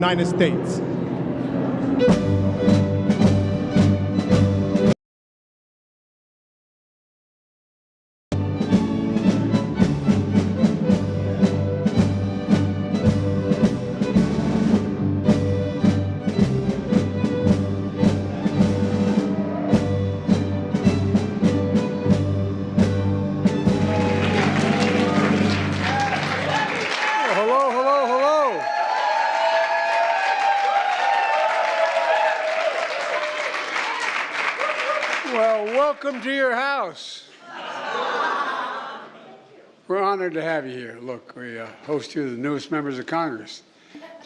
United States. Hello, hello, hello. Well, welcome to your house. We're honored to have you here. Look, we host you as the newest members of Congress.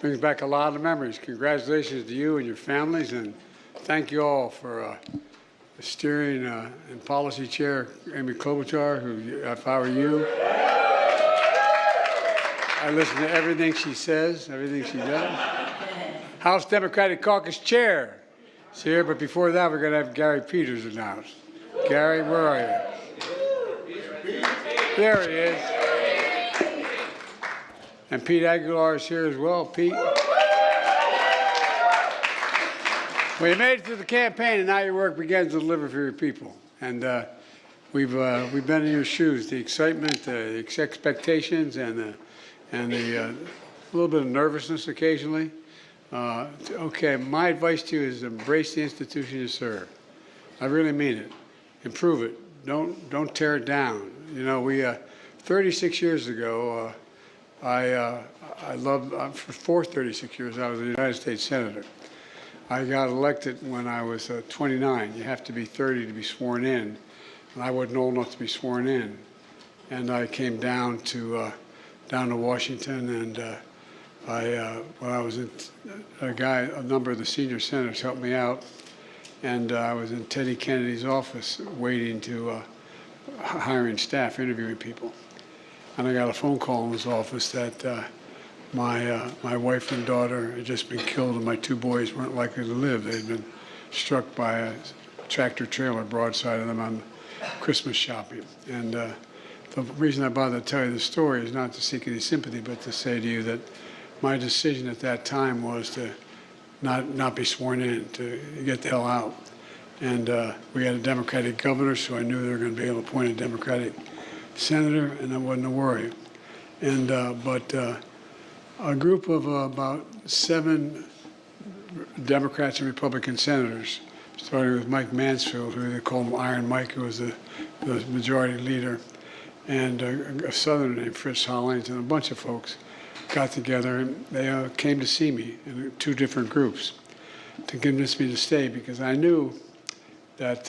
Brings back a lot of memories. Congratulations to you and your families, and thank you all for steering and policy chair Amy Klobuchar, who, if I were you, I listen to everything she says, everything she does. House Democratic Caucus Chair is here, but before that, we're going to have Gary Peters announced. Gary, where are you? There he is. And Pete Aguilar is here as well. Pete? Well, you made it through the campaign, and now your work begins to deliver for your people. And we've been in your shoes. The excitement, the expectations, and a little bit of nervousness occasionally. Okay, my advice to you is embrace the institution you serve. I really mean it. Improve it. Don't tear it down. You know, 36 years ago, for 36 years, I was a United States Senator. I got elected when I was 29. You have to be 30 to be sworn in, and I wasn't old enough to be sworn in. And I came down to Washington, and when I was in, a number of the senior senators helped me out, and I was in Teddy Kennedy's office waiting to hiring staff, interviewing people. And I got a phone call in his office that my wife and daughter had just been killed, and my two boys weren't likely to live. They'd been struck by a tractor trailer broadside of them on Christmas shopping. And the reason I bothered to tell you the story is not to seek any sympathy, but to say to you that my decision at that time was to not be sworn in, to get the hell out. And we had a Democratic governor, so I knew they were going to be able to appoint a Democratic senator, and that wasn't a worry. And but a group of about 7 Democrats and Republican senators, starting with Mike Mansfield, who they called him Iron Mike, who was the majority leader, and a Southerner named Fritz Hollings, and a bunch of folks got together, and they came to see me in 2 different groups to convince me to stay, because I knew that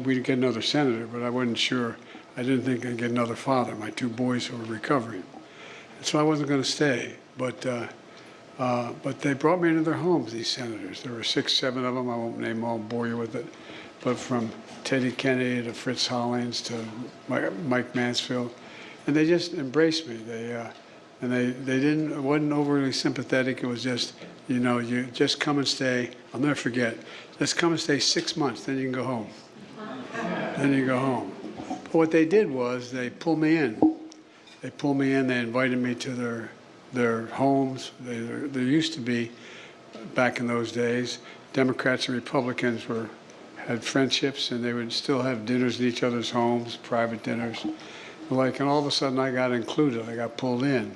we'd get another senator, but I wasn't sure. I didn't think I'd get another father. My 2 boys who were recovering. And so I wasn't going to stay, but they brought me into their homes, these senators. There were 6, 7 of them. I won't name them all, bore you with it. But from Teddy Kennedy to Fritz Hollings to Mike Mansfield, and they just embraced me. It wasn't overly sympathetic. It was just, you know, you just come and stay. I'll never forget. Just come and stay 6 months, then you can go home. Then you go home. But what they did was they pulled me in. They pulled me in. They invited me to their homes. There used to be, back in those days, Democrats and Republicans had friendships, and they would still have dinners in each other's homes, private dinners. And all of a sudden I got included. I got pulled in.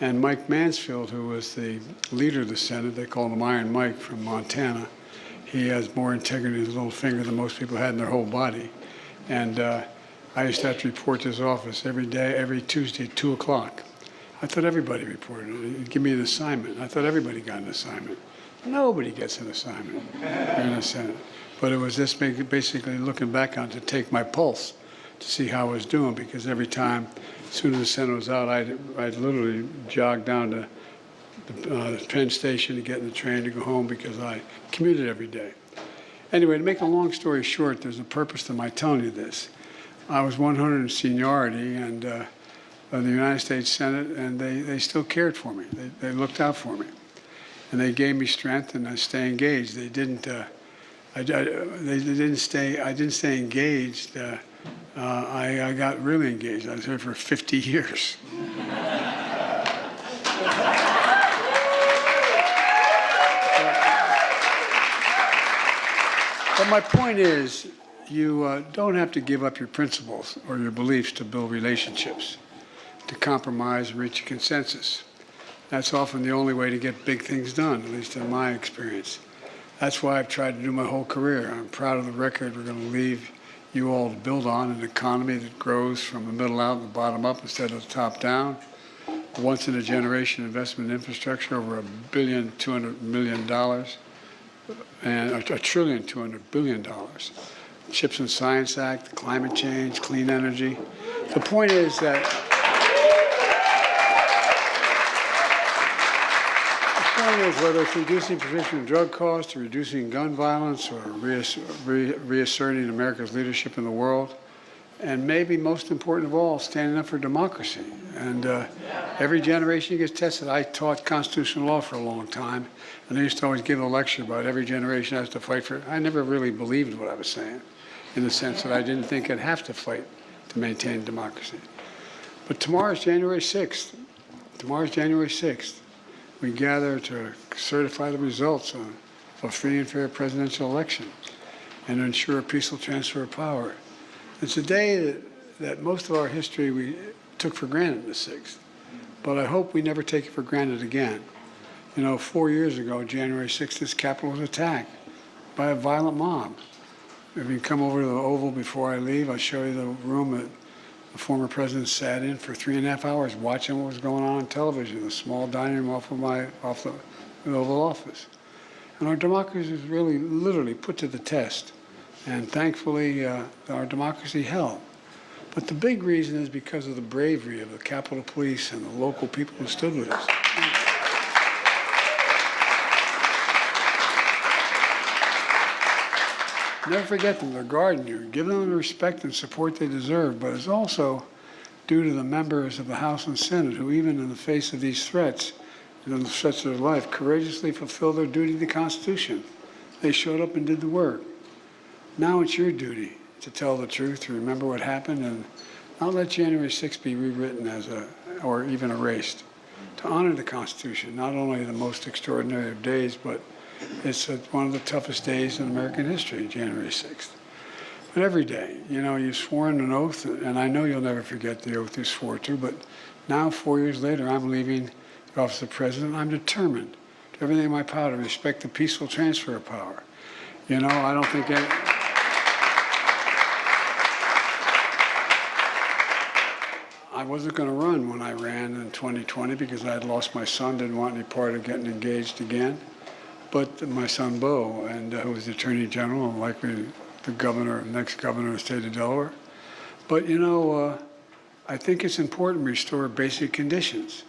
And Mike Mansfield, who was the leader of the Senate, they called him Iron Mike from Montana. He has more integrity in his little finger than most people had in their whole body. And I used to have to report to his office every day, every Tuesday at 2 o'clock. I thought everybody reported. He'd give me an assignment. I thought everybody got an assignment. Nobody gets an assignment in the Senate. But it was just basically looking back on to take my pulse to see how I was doing, because every time, as soon as the Senate was out, I'd literally jog down to the Penn Station to get in the train to go home, because I commuted every day. Anyway, to make a long story short, there's a purpose to my telling you this. I was 100 in seniority and the United States Senate, and they still cared for me. They looked out for me, and they gave me strength, and I stay engaged. They didn't. I didn't stay engaged. I got really engaged. I was there for 50 years. But my point is, you don't have to give up your principles or your beliefs to build relationships, to compromise and reach a consensus. That's often the only way to get big things done, at least in my experience. That's why I've tried to do my whole career. I'm proud of the record we're going to leave you all to build on, an economy that grows from the middle out and the bottom up instead of the top down. Once in a generation investment in infrastructure, over $1,200,000,000 and $1,200,000,000,000. CHIPS and Science Act, climate change, clean energy. The point is that whether it's reducing prescription drug costs, or reducing gun violence, or reasserting America's leadership in the world, and maybe most important of all, standing up for democracy. And every generation gets tested. I taught constitutional law for a long time, and I used to always give a lecture about every generation has to fight for it. I never really believed what I was saying, in the sense that I didn't think I'd have to fight to maintain democracy. But tomorrow's January 6th. Tomorrow's January 6th. We gather to certify the results of a free and fair presidential election and ensure a peaceful transfer of power. It's a day that most of our history we took for granted, the 6th, but I hope we never take it for granted again. You know, 4 years ago, January 6th, this Capitol was attacked by a violent mob. If you come over to the Oval before I leave, I'll show you the room that the former president sat in for 3.5 hours watching what was going on television, the small dining room off the Oval Office. And our democracy was really, literally put to the test. And thankfully, our democracy held. But the big reason is because of the bravery of the Capitol Police and the local people who stood with us. Never forget them. They're guarding you. Give them the respect and support they deserve. But it's also due to the members of the House and Senate who, even in the face of these threats, and in the threats of their life, courageously fulfilled their duty to the Constitution. They showed up and did the work. Now it's your duty to tell the truth, to remember what happened, and not let January 6th be rewritten or even erased. To honor the Constitution, not only the most extraordinary of days, but it's one of the toughest days in American history, January 6th. But every day, you know, you've sworn an oath, and I know you'll never forget the oath you swore to, but now, 4 years later, I'm leaving the office of president. I'm determined, to everything in my power, to respect the peaceful transfer of power. You know, I don't think I wasn't going to run when I ran in 2020 because I had lost my son, didn't want any part of getting engaged again. But my son, Beau, and who was the Attorney General and likely the next governor of the state of Delaware. But, you know, I think it's important to restore basic conditions.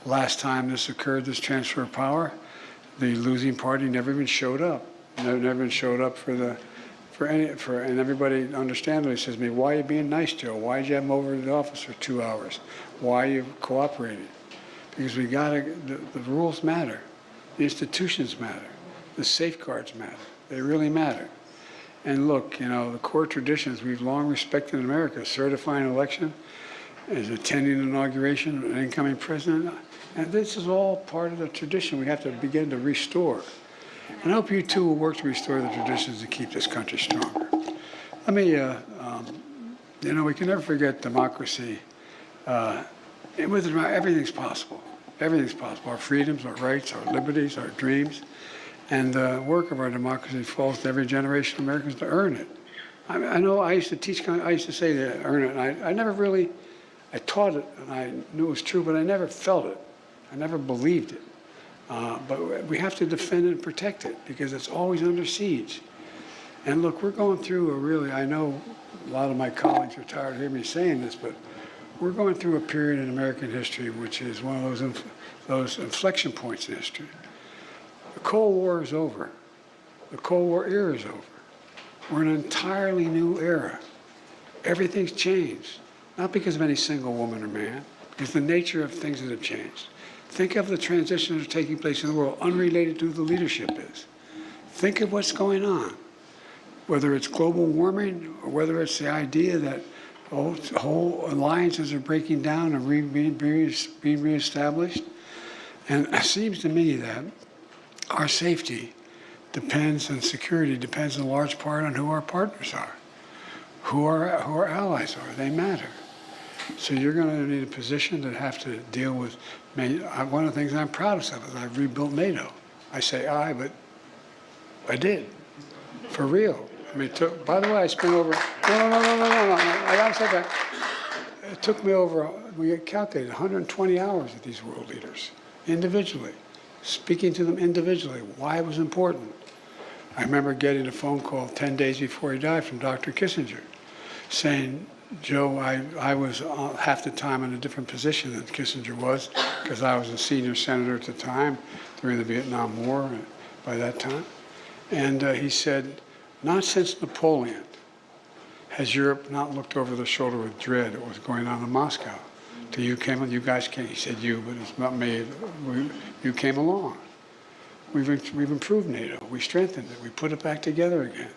Last time this occurred, this transfer of power, the losing party never even showed up. Never even showed up and everybody understandably says to me, why are you being nice, Joe? Why did you have him over to the office for 2 hours? Why are you cooperating? Because the rules matter. The institutions matter. The safeguards matter. They really matter. And look, you know, the core traditions we've long respected in America, certifying an election, is attending an inauguration of an incoming president. And this is all part of the tradition we have to begin to restore. And I hope you too will work to restore the traditions to keep this country stronger. Let me, you know, we can never forget democracy. Everything's possible. Everything's possible. Our freedoms, our rights, our liberties, our dreams. And the work of our democracy falls to every generation of Americans to earn it. I know I used to teach, I used to say to earn it, and I never really, I taught it, and I knew it was true, but I never felt it. I never believed it. But we have to defend it and protect it because it's always under siege. And look, we're going through I know a lot of my colleagues are tired of hearing me saying this, but we're going through a period in American history which is one of those inflection points in history. The Cold War is over. The Cold War era is over. We're in an entirely new era. Everything's changed, not because of any single woman or man, because the nature of things that have changed. Think of the transitions that are taking place in the world, unrelated to who the leadership is. Think of what's going on, whether it's global warming or whether it's the idea that whole alliances are breaking down and being reestablished. And it seems to me that our safety depends, and security depends in large part on who our partners are, who our allies are. They matter. So you're going to need a position to have to deal with. One of the things I'm proudest of is I've rebuilt NATO. I say I, but I did, for real. I mean, by the way, I spent over, no, I gotta say that. It took me over, we calculated 120 hours with these world leaders, individually, speaking to them individually, why it was important. I remember getting a phone call 10 days before he died from Dr. Kissinger saying, Joe, I was half the time in a different position than Kissinger was because I was a senior senator at the time during the Vietnam War by that time. And he said, not since Napoleon has Europe not looked over their shoulder with dread at what's going on in Moscow. Till you guys came, he said you, but it's not me, you came along. We've improved NATO, we strengthened it, we put it back together again.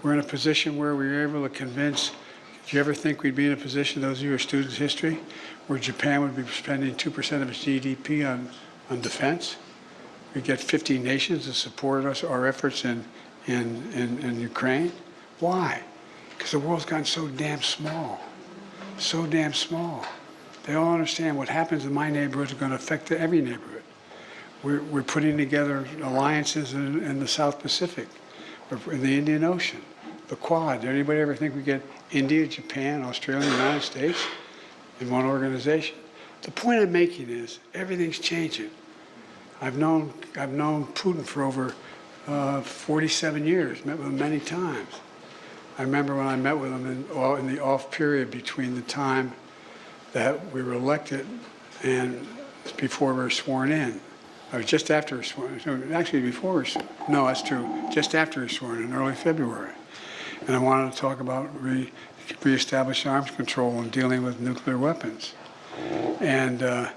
We're in a position where we were able to convince, did you ever think we'd be in a position, those of you who are students of history, where Japan would be spending 2% of its GDP on defense? We get 50 nations to support our efforts in Ukraine. Why? Because the world's gotten so damn small. So damn small. They all understand what happens in my neighborhood is going to affect every neighborhood. We're putting together alliances in the South Pacific, in the Indian Ocean, the Quad. Did anybody ever think we get India, Japan, Australia, the United States in one organization? The point I'm making is everything's changing. I've known Putin for over 47 years, met with him many times. I remember when I met with him in the off period between the time that we were elected and before we were sworn in. I was just after we were sworn in. Actually, before we were sworn in. No, that's true. Just after we were sworn in early February. And I wanted to talk about reestablish arms control and dealing with nuclear weapons. And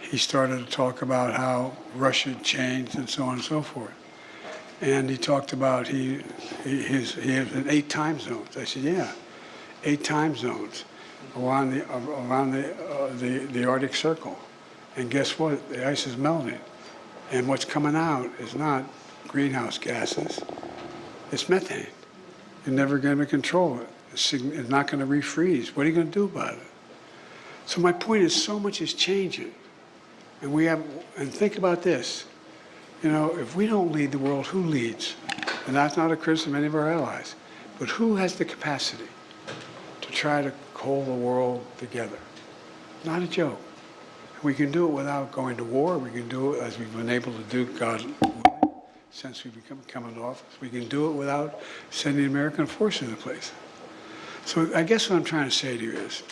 he started to talk about how Russia had changed and so on and so forth. And he talked about he has 8 time zones. I said, yeah, 8 time zones around the Arctic Circle. And guess what? The ice is melting. And what's coming out is not greenhouse gases. It's methane. You're never going to control it. It's not going to refreeze. What are you going to do about it? So my point is, so much is changing. And think about this. You know, if we don't lead the world, who leads? And that's not a criticism of any of our allies. But who has the capacity to try to hold the world together? Not a joke. We can do it without going to war. We can do it as we've been able to do, God willing, since we've come into office. We can do it without sending American forces into place. So I guess what I'm trying to say to you is,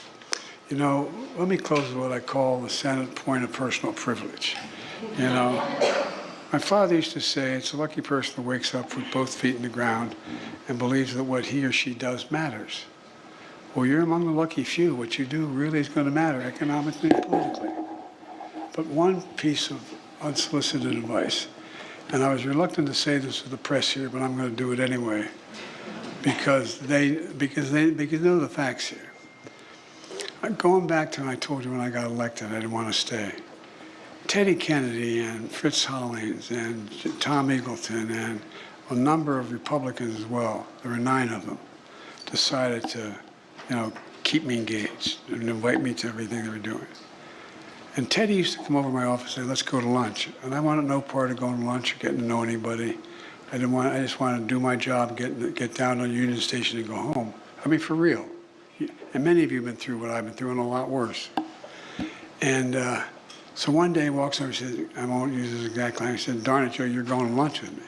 you know, let me close with what I call the Senate point of personal privilege. You know, my father used to say, it's a lucky person who wakes up with both feet in the ground and believes that what he or she does matters. Well, you're among the lucky few. What you do really is going to matter economically and politically. But one piece of unsolicited advice, and I was reluctant to say this to the press here, but I'm going to do it anyway, because they know the facts here. Going back to when I told you when I got elected, I didn't want to stay. Teddy Kennedy and Fritz Hollings and Tom Eagleton and a number of Republicans as well, there were 9 of them, decided to, you know, keep me engaged and invite me to everything they were doing. And Teddy used to come over to my office and say, let's go to lunch. And I wanted no part of going to lunch or getting to know anybody. I just wanted to do my job, get down to Union Station and go home. I mean, for real. And many of you have been through what I've been through and a lot worse. And so one day he walks over and says, I won't use his exact language, he said, darn it, Joe, you're going to lunch with me.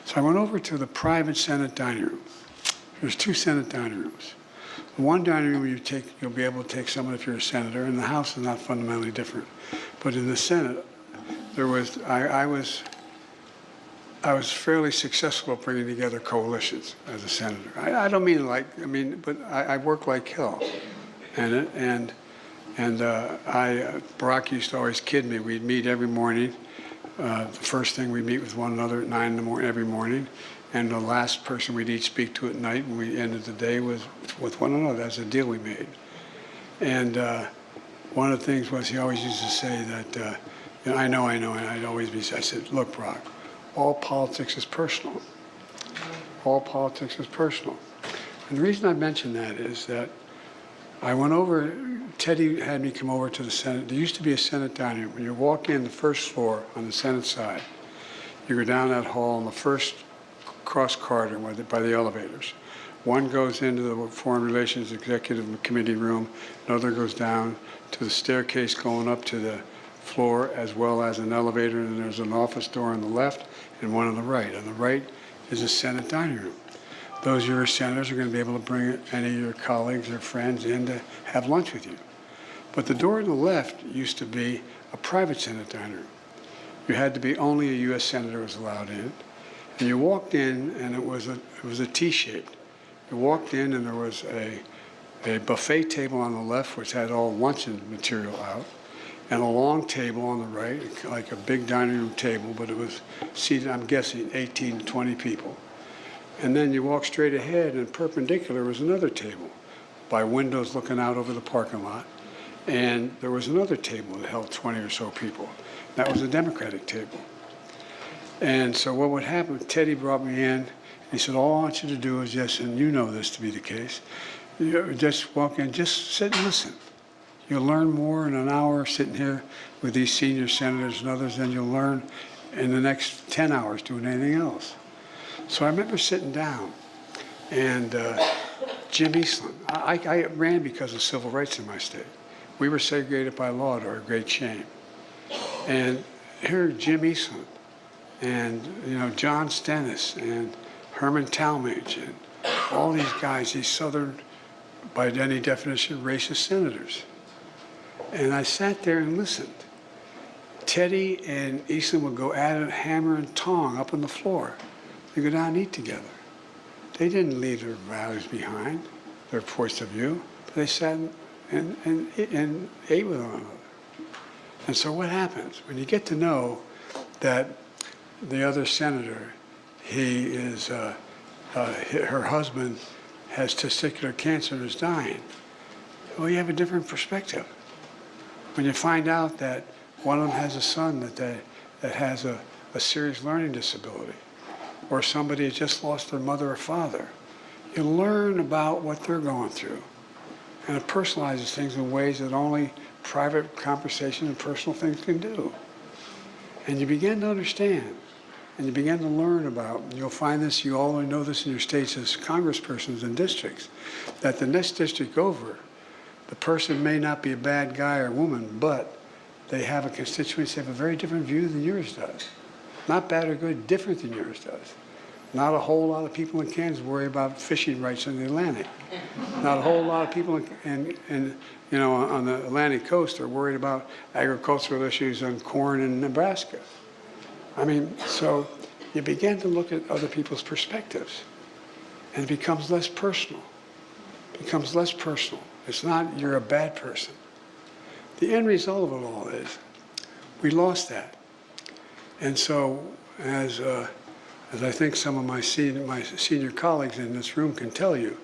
So I went over to the private Senate dining room. There's 2 Senate dining rooms. One dining room you'll be able to take someone if you're a senator, and the House is not fundamentally different. But in the Senate, I was fairly successful at bringing together coalitions as a senator. I don't mean but I work like hell. And Barack used to always kid me. We'd meet every morning. The first thing we'd meet with one another at 9 in the morning every morning. And the last person we'd each speak to at night when we ended the day was with one another. That's a deal we made. And one of the things was he always used to say that And I know, and I'd always be, I said, look, Brock, all politics is personal. All politics is personal. And the reason I mention that is that I went over, Teddy had me come over to the Senate. There used to be a Senate dining room. When you walk in the first floor on the Senate side, you go down that hall in the first cross corridor by the elevators. One goes into the Foreign Relations Executive Committee room, another goes down to the staircase going up to the floor, as well as an elevator, and there's an office door on the left and one on the right. On the right is a Senate dining room. Those of your senators are going to be able to bring any of your colleagues or friends in to have lunch with you. But the door on the left used to be a private Senate dining room. You had to be only a U.S. senator was allowed in. And you walked in, and it was a T-shaped. You walked in, and there was a buffet table on the left, which had all luncheon material out, and a long table on the right, like a big dining room table, but it was seated, I'm guessing, 18 to 20 people. And then you walk straight ahead, and perpendicular was another table by windows looking out over the parking lot. And there was another table that held 20 or so people. That was a Democratic table. And so what would happen, Teddy brought me in. He said, all I want you to do is just, and you know this to be the case, you just walk in, just sit and listen. You'll learn more in an hour sitting here with these senior senators and others than you'll learn in the next 10 hours doing anything else. So I remember sitting down, and Jim Eastland, I ran because of civil rights in my state. We were segregated by law to our great shame. And here Jim Eastland, and John Stennis, and Herman Talmadge, and all these guys, these Southern, by any definition, racist senators. And I sat there and listened. Teddy and Eastland would go at it, hammer and tong up on the floor. They go down and eat together. They didn't leave their values behind, their points of view, but they sat and ate with one another. And so what happens? When you get to know that the other senator, he is, her husband has testicular cancer and is dying, well, you have a different perspective. When you find out that one of them has a son that has a serious learning disability, or somebody has just lost their mother or father, you learn about what they're going through. And it personalizes things in ways that only private conversation and personal things can do. And you begin to understand, and you begin to learn about, and you'll find this, you all know this in your states as congresspersons and districts, that the next district over, the person may not be a bad guy or woman, but they have a constituency that have a very different view than yours does. Not bad or good, different than yours does. Not a whole lot of people in Kansas worry about fishing rights in the Atlantic. Not a whole lot of people on the Atlantic coast are worried about agricultural issues on corn in Nebraska. I mean, so you begin to look at other people's perspectives, and it becomes less personal. It becomes less personal. It's not you're a bad person. The end result of it all is we lost that. And so as I think some of my senior colleagues in this room can tell you,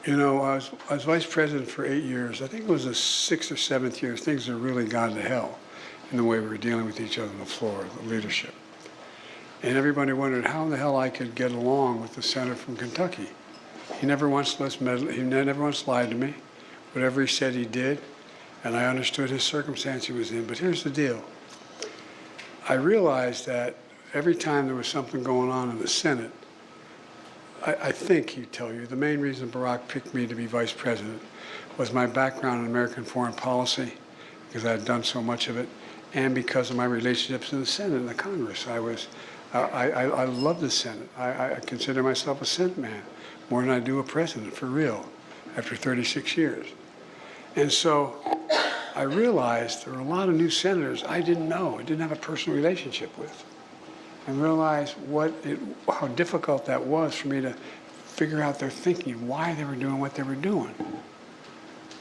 I was vice president for 8 years. I think it was the 6th or 7th year. Things had really gone to hell in the way we were dealing with each other on the floor, the leadership. And everybody wondered how in the hell I could get along with the senator from Kentucky. He never once lied to me. Whatever he said, he did. And I understood his circumstance he was in. But here's the deal. I realized that every time there was something going on in the Senate, I think he'd tell you, the main reason Barack picked me to be vice president was my background in American foreign policy, because I had done so much of it, and because of my relationships in the Senate and the Congress. I love the Senate. I consider myself a Senate man more than I do a president, for real, after 36 years. And so I realized there were a lot of new senators I didn't know, I didn't have a personal relationship with. And realized how difficult that was for me to figure out their thinking, why they were doing what they were doing.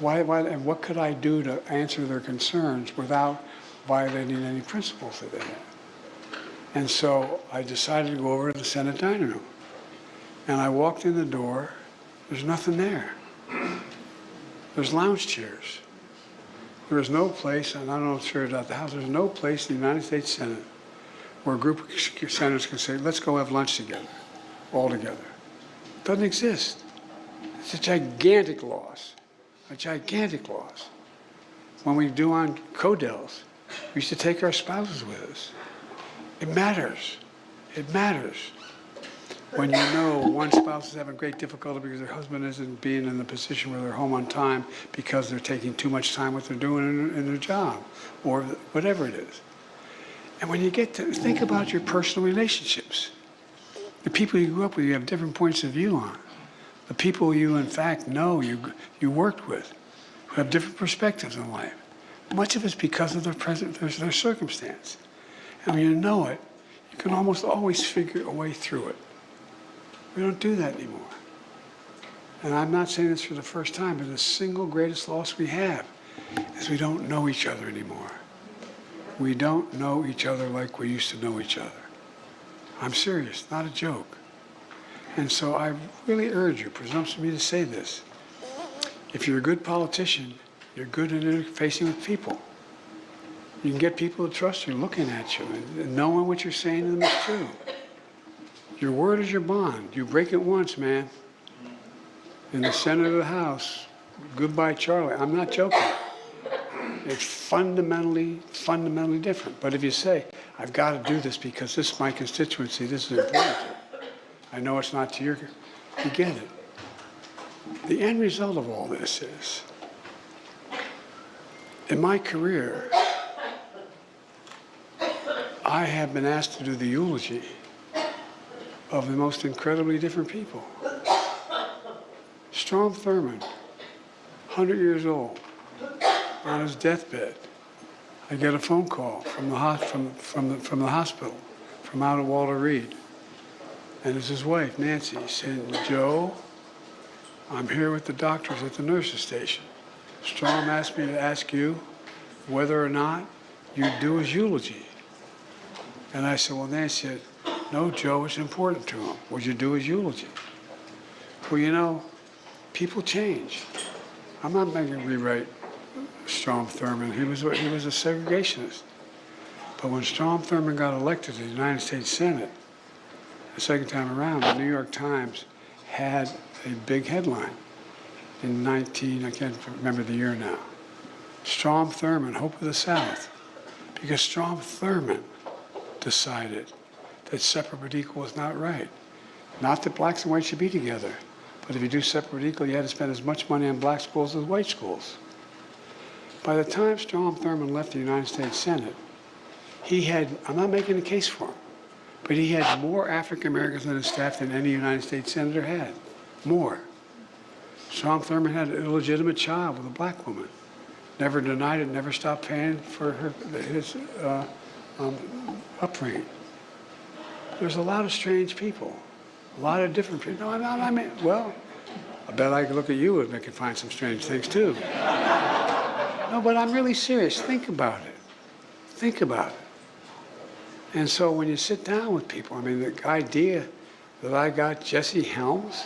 And what could I do to answer their concerns without violating any principles that they had. And so I decided to go over to the Senate dining room. And I walked in the door, there's nothing there. There's lounge chairs. There is no place, and I'm not sure about the House, there's no place in the United States Senate where a group of senators can say, let's go have lunch together, all together. It doesn't exist. It's a gigantic loss, a gigantic loss. When we do on Codels, we used to take our spouses with us. It matters. It matters. When you know one spouse is having great difficulty because their husband isn't being in the position where they're home on time because they're taking too much time what they're doing in their job, or whatever it is. And when you get to think about your personal relationships, the people you grew up with, you have different points of view on. The people you, in fact, know, you worked with, who have different perspectives in life. Much of it's because of their circumstance. And when you know it, you can almost always figure a way through it. We don't do that anymore. And I'm not saying this for the first time, but the single greatest loss we have is we don't know each other anymore. We don't know each other like we used to know each other. I'm serious, not a joke. And so I really urge you, presumption of me to say this, if you're a good politician, you're good at interfacing with people. You can get people to trust you looking at you and knowing what you're saying to them is true. Your word is your bond. You break it once, man. In the Senate or the House, goodbye, Charlie. I'm not joking. It's fundamentally different. But if you say, I've got to do this because this is my constituency, this is important. I know it's not to your, you get it. The end result of all this is, in my career, I have been asked to do the eulogy of the most incredibly different people. Strom Thurmond, 100 years old, on his deathbed. I get a phone call from the hospital, from out at Walter Reed. And it's his wife, Nancy, saying, Joe, I'm here with the doctors at the nurses station. Strom asked me to ask you whether or not you'd do his eulogy. And I said, well, Nancy said, no, Joe, it's important to him. Would you do his eulogy? Well, you know, people change. I'm not making to rewrite Strom Thurmond. He was a segregationist. But when Strom Thurmond got elected to the United States Senate, the second time around, the New York Times had a big headline in I can't remember the year now. Strom Thurmond, Hope of the South. Because Strom Thurmond decided that separate but equal was not right. Not that blacks and whites should be together, but if you do separate but equal, you had to spend as much money on black schools as white schools. By the time Strom Thurmond left the United States Senate, he had, I'm not making a case for him, but he had more African Americans on his staff than any United States senator had. More. Strom Thurmond had an illegitimate child with a black woman. Never denied it, never stopped paying for his upbringing. There's a lot of strange people, a lot of different people. No, I mean, well, I bet I could look at you and I could find some strange things too. No, but I'm really serious. Think about it. Think about it. And so when you sit down with people, I mean, the idea that I got Jesse Helms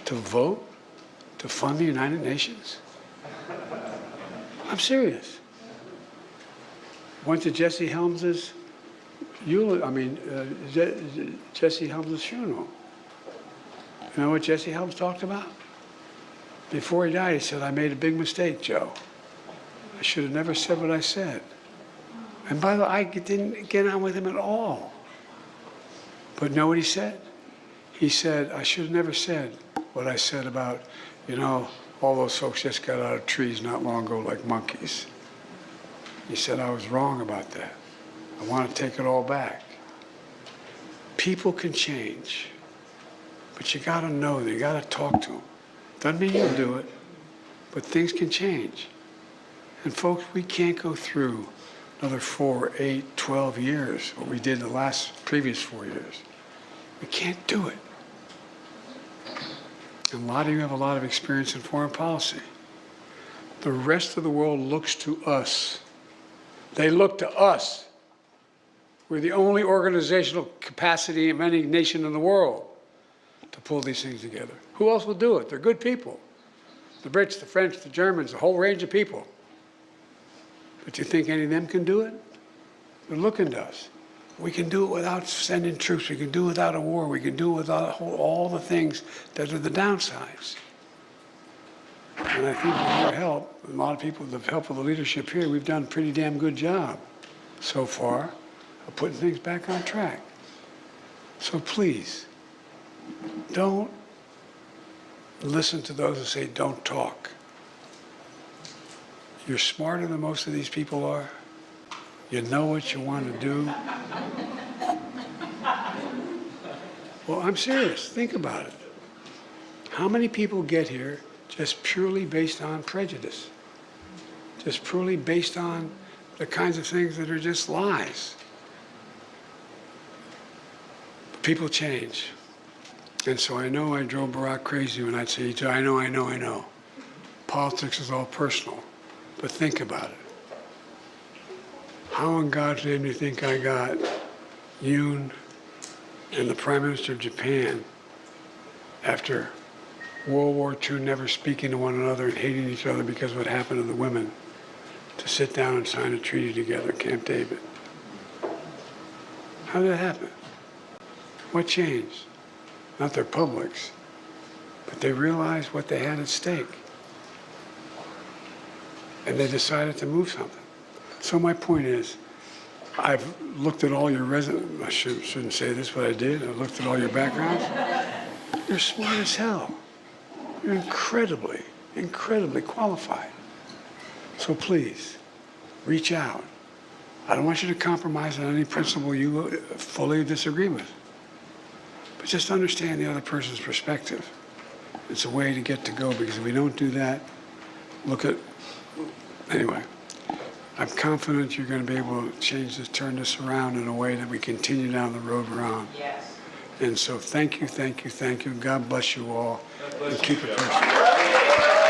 to vote to fund the United Nations, I'm serious. Went to Jesse Helms's Jesse Helms' funeral. You know what Jesse Helms talked about? Before he died, he said, I made a big mistake, Joe. I should have never said what I said. And by the way, I didn't get on with him at all. But know what he said? He said, I should have never said what I said about, you know, all those folks just got out of trees not long ago like monkeys. He said, I was wrong about that. I want to take it all back. People can change, but you got to know them. You got to talk to them. Doesn't mean you'll do it, but things can change. And folks, we can't go through another 4, 8, 12 years, what we did the previous 4 years. We can't do it. And a lot of you have a lot of experience in foreign policy. The rest of the world looks to us. They look to us. We're the only organizational capacity of any nation in the world to pull these things together. Who else will do it? They're good people. The Brits, the French, the Germans, a whole range of people. But you think any of them can do it? They're looking to us. We can do it without sending troops. We can do it without a war. We can do it without all the things that are the downsides. And I think with your help, a lot of people, with the help of the leadership here, we've done a pretty damn good job so far of putting things back on track. So please, don't listen to those who say don't talk. You're smarter than most of these people are. You know what you want to do. Well, I'm serious. Think about it. How many people get here just purely based on prejudice? Just purely based on the kinds of things that are just lies. People change. And so I know I drove Barack crazy when I'd say, I know. Politics is all personal. But think about it. How in God's name do you think I got Yoon and the Prime Minister of Japan after World War II never speaking to one another and hating each other because of what happened to the women to sit down and sign a treaty together, Camp David? How did that happen? What changed? Not their publics, but they realized what they had at stake. And they decided to move something. So my point is, I've looked at all your resumes. I shouldn't say this, but I did. I looked at all your backgrounds. You're smart as hell. You're incredibly, incredibly qualified. So please, reach out. I don't want you to compromise on any principle you fully disagree with. But just understand the other person's perspective. It's a way to get to go, because if we don't do that, anyway, I'm confident you're going to be able to turn this around in a way that we continue down the road we're on. Yes. And so thank you. God bless you all. And keep it personal.